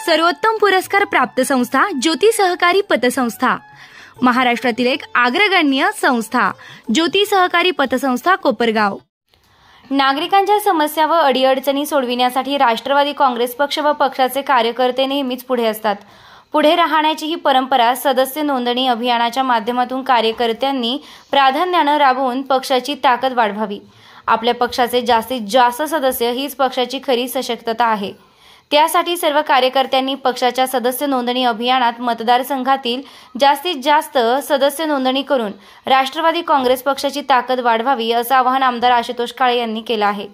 सर्वोत्तम पुरस्कार प्राप्त संस्था ज्योती सहकारी पतसंस्था, महाराष्ट्रातील एक अग्रगण्य संस्था ज्योती सहकारी पतसंस्था कोपरगाव। नागरिकांच्या समस्या व अडीअडचणी सोडविण्यासाठी राष्ट्रवादी काँग्रेस पक्ष व पक्षाचे कार्यकर्ते नेहमीच पुढे असतात। पुढे राहण्याची ही परंपरा सदस्य नोंदणी अभियानाच्या माध्यमातून कार्यकर्त्यांनी प्राधान्याने राबवून पक्षाची ताकद वाढवावी। आपल्या पक्षाचे जास्तीत जास्त सदस्य हीच पक्षाची खरी सशक्तता आहे। त्यासाठी सर्व कार्यकर्त्यांनी पक्षाच्या सदस्य नोंदणी अभियानात मतदारसंघातील जास्तीत जास्त सदस्य नोंदणी करून राष्ट्रवादी काँग्रेस पक्षाची ताकद वाढवावी असं आवाहन आमदार आशुतोष काळे यांनी केलं आहे।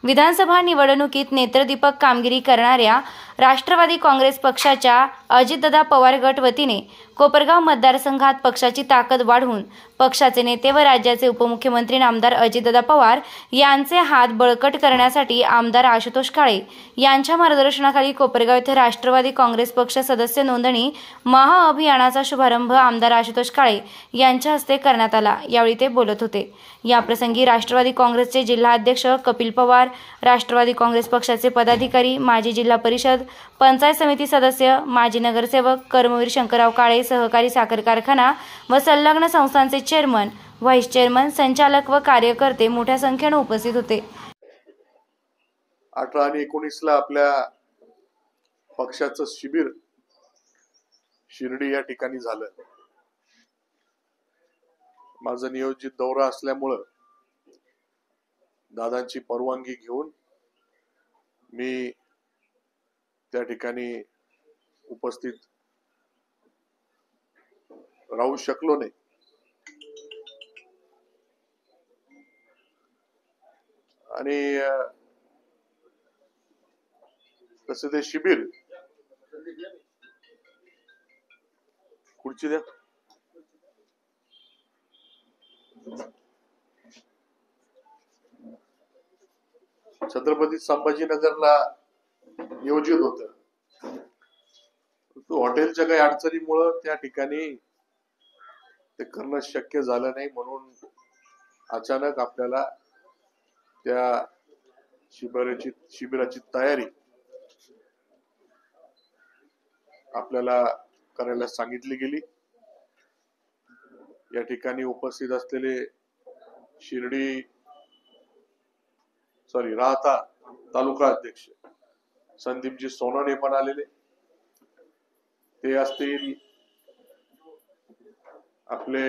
विधानसभा निवडणुकीत नेत्रदीपक कामगिरी करणाऱ्या राष्ट्रवादी काँग्रेस पक्षाच्या अजितदादा पवार गट वतीने कोपरगाव मतदारसंघात पक्षाची ताकद वाढवून पक्षाचे नेते व राज्याचे उपमुख्यमंत्री आमदार अजितदादा पवार यांचे हात बळकट करण्यासाठी आमदार आशुतोष काळे यांच्या मार्गदर्शनाखाली कोपरगाव येथे राष्ट्रवादी काँग्रेस पक्ष सदस्य नोंदणी महाअभियानाचा शुभारंभ आमदार आशुतोष काळे यांच्या हस्ते करण्यात आला। यावेळी ते बोलत होते। याप्रसंगी राष्ट्रवादी काँग्रेसचे जिल्हा अध्यक्ष कपिल पवार, राष्ट्रवादी काँग्रेस पक्षाचे पदाधिकारी, माजी जिल्हा परिषद, पंचायत समिती सदस्य, माजी नगरसेवक, कर्मवीर शंकरराव काळे, सहकारी साखर कारखाना व संलग्न संस्थांचे चेअरमन, व्हाईस चेअरमन, संचालक व कार्यकर्ते मोठ्या संख्येने उपस्थित होते। 18 आणि 19 ला आपल्या पक्षाचं शिबिर शिर्डी या ठिकाणी झालं। माझा नियोजित दौरा असल्यामुळे दादांची परवानगी घेऊन मी त्या ठिकाणी उपस्थित राहू शकलो नाही। आणि तसे ते शिबिर खुर्ची द्या। छत्रपती संभाजीनगरला नियोजित होतं, तो हॉटेलच्या काही अडचणीमुळे त्या ठिकाणी ते करणं शक्य झालं नाही। म्हणून अचानक आपल्याला त्या शिबिराची तयारी आपल्याला करायला सांगितली गेली। या ठिकाणी उपस्थित असलेले राहता तालुका अध्यक्ष संदीपजी सोनाने पण आलेले, ते असतील आपले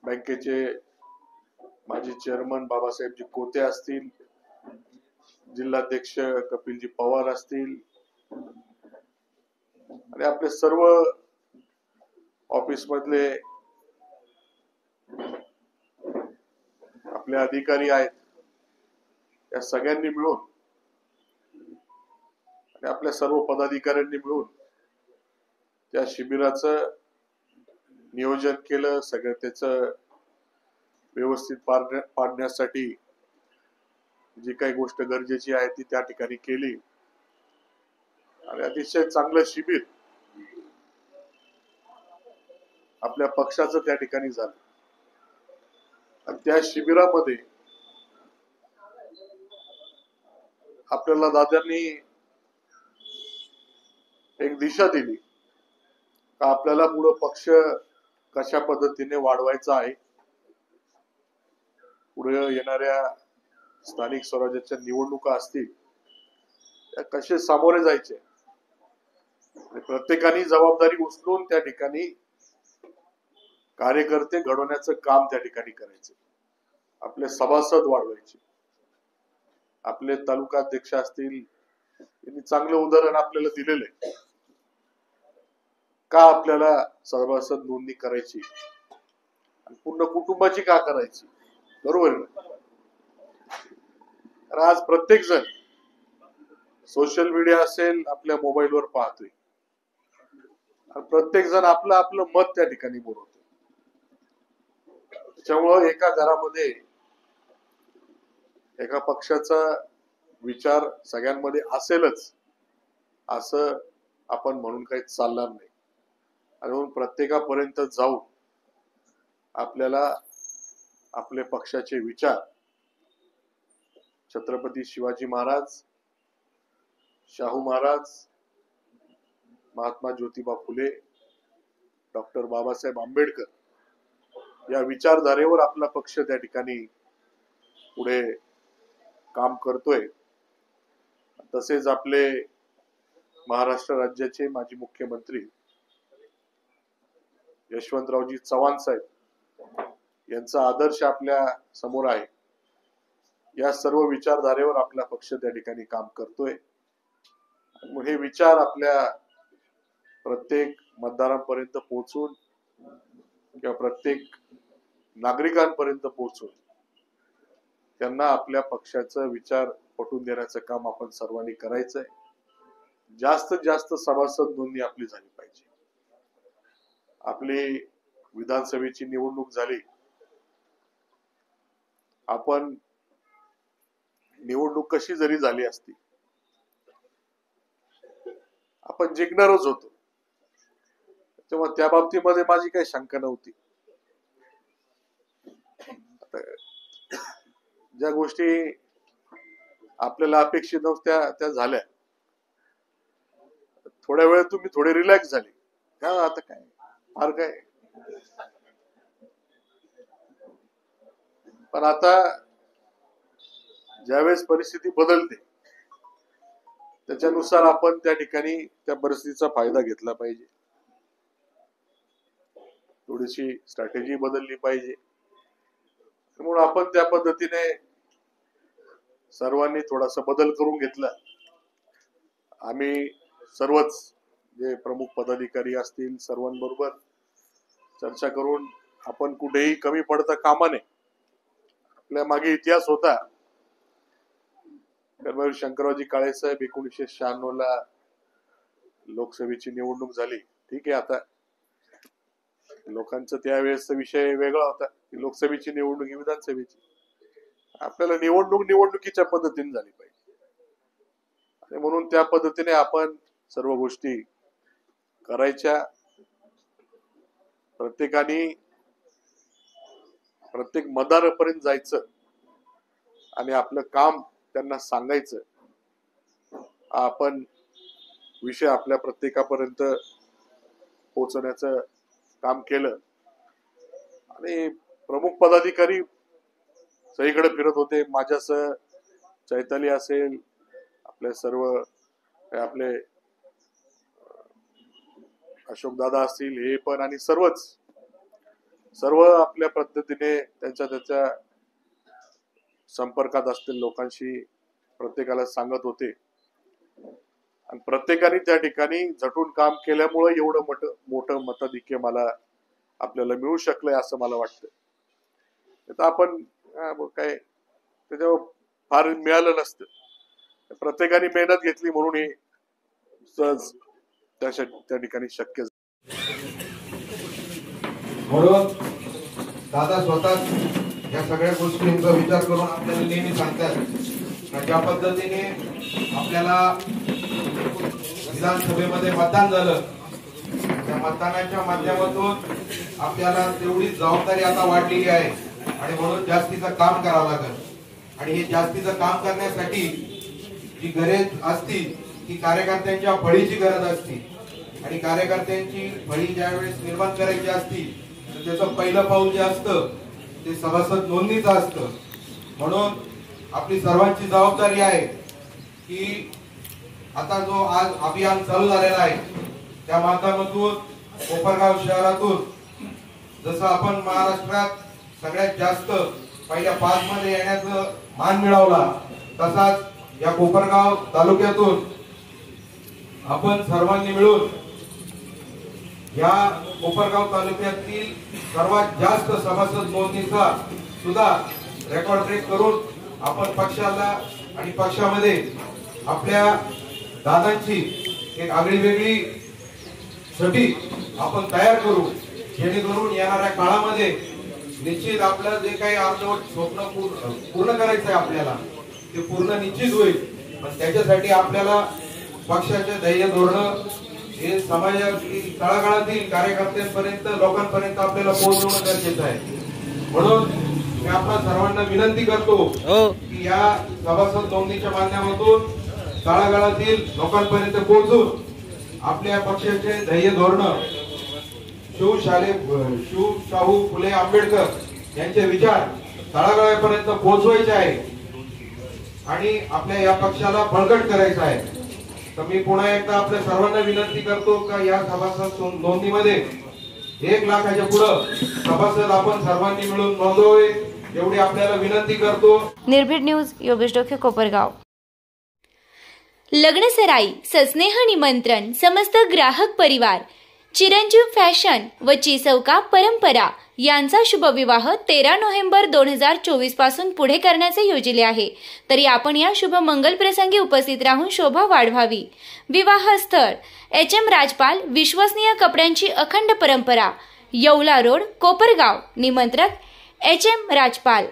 बँकेचे माजी चेअरमन बाबासाहेबजी कोते असतील, जिल्हाध्यक्ष कपिलजी पवार असतील आणि आपले सर्व ऑफिस मधले आपले अधिकारी आहेत, या सगळ्यांनी मिळून आणि आपल्या सर्व पदाधिकाऱ्यांनी मिळून त्या शिबिराचं नियोजन केलं। सगळं त्याचं व्यवस्थित पाडण्यासाठी जी काही गोष्ट गरजेची आहे ती त्या ठिकाणी केली आणि अतिशय चांगलं शिबिर आपल्या पक्षाचं त्या ठिकाणी झालं। आणि त्या शिबिरामध्ये आपल्याला दादांनी एक दिशा दिली का आपल्याला पुढे पक्ष कशा पद्धतीने वाढवायचा आहे, पुढे येणाऱ्या स्थानिक स्वराज्याच्या निवडणुका असतील त्या कसे सामोरे जायचे, प्रत्येकाने जबाबदारी उचलून त्या ठिकाणी कार्यकर्ते घडवण्याचं काम त्या ठिकाणी करायचे, आपले सभासद वाढवायचे। आपले तालुका अध्यक्ष असतील, यांनी चांगलं उदाहरण आपल्याला दिलेलं आहे का आपल्याला सभासद नोंदणी करायची आणि पूर्ण कुटुंबाची का करायची, बरोबर ना? तर आज प्रत्येक जण सोशल मीडिया असेल आपल्या मोबाईलवर पाहतोय, प्रत्येक जण आपलं आपलं मत त्या ठिकाणी बोलवतो। त्याच्यामुळे एका घरामध्ये एका पक्षाचा विचार सगळ्यांमध्ये असेलच असं आपण म्हणून काही चालणार नाही। आणि म्हणून प्रत्येकापर्यंत जाऊन आपल्याला आपले पक्षाचे विचार छत्रपती शिवाजी महाराज, शाहू महाराज महात्मा ज्योतिबा फुले, डॉक्टर बाबासाहेब आंबेडकर या विचारधारेवर आपला पक्ष त्या ठिकाणी पुढे काम करतोय। तसेच आपले महाराष्ट्र राज्याचे माजी मुख्यमंत्री यशवंतरावजी चव्हाण साहेब यांचा आदर्श आपल्या समोर आहे। या सर्व विचारधारेवर आपला पक्ष त्या ठिकाणी काम करतोय। हे विचार आपल्या प्रत्येक मतदारांपर्यंत पोहोचून किंवा प्रत्येक नागरिकांपर्यंत पोहोचून त्यांना आपल्या पक्षाचा विचार पटवून देण्याचं काम आपण सर्वांनी करायचंय। जास्तीत जास्त सभासद नोंदणी आपली झाली पाहिजे। आपली विधानसभेची निवडणूक झाली, आपण निवडणूक कशी जरी झाली असती आपण जिंकणारच होतो, तेव्हा त्या बाबतीमध्ये माझी काही शंका नव्हती। ज्या गोष्टी आपल्याला अपेक्षित नव्हत्या त्या झाल्या। थोड्या वेळ तुम्ही थोडे रिलॅक्स झाले का, आता काय फार काय, पण आता ज्यावेळेस परिस्थिती बदलते त्याच्यानुसार आपण त्या ठिकाणी त्या परिस्थितीचा फायदा घेतला पाहिजे। थोडीशी स्ट्रॅटेजी बदलली पाहिजे। म्हणून आपण त्या पद्धतीने सर्वांनी थोडासा बदल करून घेतला। आम्ही सर्वच जे प्रमुख पदाधिकारी असतील सर्वांबरोबर चर्चा करून आपण कुठेही कमी पडता कामा नये। आपल्या मागे इतिहास होता, कर्मवीर शंकररावजी काळे साहेब 1996 ला लोकसभेची निवडणूक झाली। ठीक आहे, आता लोकांचा त्यावेळेसचा विषय वेगळा होता की लोकसभेची निवडणूक ही विधानसभेची। आपल्याला निवडणुकीच्या पद्धतीने झाली पाहिजे आणि म्हणून त्या पद्धतीने आपण सर्व गोष्टी करायच्या। प्रत्येकाने प्रत्येक मतदारापर्यंत जायचं आणि आपलं काम त्यांना सांगायचं। आपण विषय आपल्या प्रत्येकापर्यंत पोहोचवण्याचं काम केलं आणि प्रमुख पदाधिकारी सगळीकडे फिरत होते। माझ्यासह चैताली असेल, आपले सर्व आपले अशोक दादा असतील, हे पण आणि सर्व आपल्या पद्धतीने त्यांच्या संपर्कात असतील लोकांशी प्रत्येकाला सांगत होते आणि प्रत्येकाने त्या ठिकाणी झटून काम केल्यामुळे एवढं मोठं मताधिक्य आपल्याला मिळू शकलंय असं मला वाटतं। तर आपण काय त्याच्यावर फार मिळालं नसतं, प्रत्येकाने मेहनत घेतली म्हणून हे सहज त्या ठिकाणी शक्य झालं। म्हणून दादा स्वतः या सगळ्या गोष्टींचा विचार करून आपल्याला नेहमी सांगतात ज्या पद्धतीने आपल्याला विधानसभेमध्ये मतदान झालं त्या मतदानाच्या माध्यमातून आपल्याला तेवढी जबाबदारी आता वाढलेली आहे आणि म्हणून जास्तीचं काम करावं लागेल। आणि हे जास्तीचं काम करण्यासाठी जी गरज असती ती कार्यकर्त्यांच्या फळीची गरज असती आणि कार्यकर्त्यांची फळी ज्यावेळेस निर्माण करायची असती तर त्याचं पहिलं पाऊल जे असतं ते सभासद नोंदणीचं असतं। म्हणून आपली सर्वांची जबाबदारी आहे की आता जो आज अभियान चालू झालेला आहे त्या माध्यमातून कोपरगाव शहरातून जसं आपण महाराष्ट्रात सगळ्यात जास्त पहिल्या 5 मध्ये येण्याचं मान मिळवला, तसाच या कोपरगाव तालुक्यातून आपण सर्वांनी मिळून या कोपरगाव तालुक्यातील सर्वात जास्त सभासद नोंदणीचा सुद्धा रेकॉर्ड ब्रेक करून आपण पक्षाला आणि पक्षामध्ये आपल्या दादांची एक आगळीवेगळी छटी आपण तयार करू, जेणेकरून येणाऱ्या काळामध्ये निश्चित आपलं जे काही अर्धवट स्वप्न पूर्ण करायचं आहे आपल्याला ते पूर्ण निश्चित होईल। पण त्याच्यासाठी आपल्याला पक्षाचे ध्येय धोरण हे समाजातील तळागाळातील कार्यकर्त्यांपर्यंत लोकांपर्यंत आपल्याला पोहोचवणं गरजेचं आहे। म्हणून मी आपल्या सर्वांना विनंती करतो की या सभासद नोंदणीच्या माध्यमातून तळागाळातील लोकांपर्यंत पोहोचून आपल्या पक्षाचे ध्येय धोरण शिवशाहू फुले आंबेडकर यांचे विचार तळागाळापर्यंत पोहोचवायचे आहे आणि आपल्या या पक्षाला बळकट करायचं आहे. तर मी पुन्हा एकदा आपल्या सर्वांना विनंती करतो का या सभासद नोंदणीमध्ये 1 लाखाच्या पुढे सभासद आपण सर्वांनी मिळून नोंदवावे एवढी आपल्याला विनंती करतो. निर्भीड न्यूज, योगेश डोके, कोपरगाव. लग्नसराई सस्नेह निमंत्रण समस्त ग्राहक परिवार, चिरंजीव फॅशन व चिसौका परंपरा यांचा शुभविवाह 13 नोव्हेंबर 2024 पासून पुढे करण्याचे योजिले आहे. तरी आपण या शुभ मंगल प्रसंगी उपस्थित राहून शोभा वाढवावी. विवाह स्थळ HM राजपाल, विश्वसनीय कपड्यांची अखंड परंपरा, येवला रोड, कोपरगाव. निमंत्रक HM राजपाल.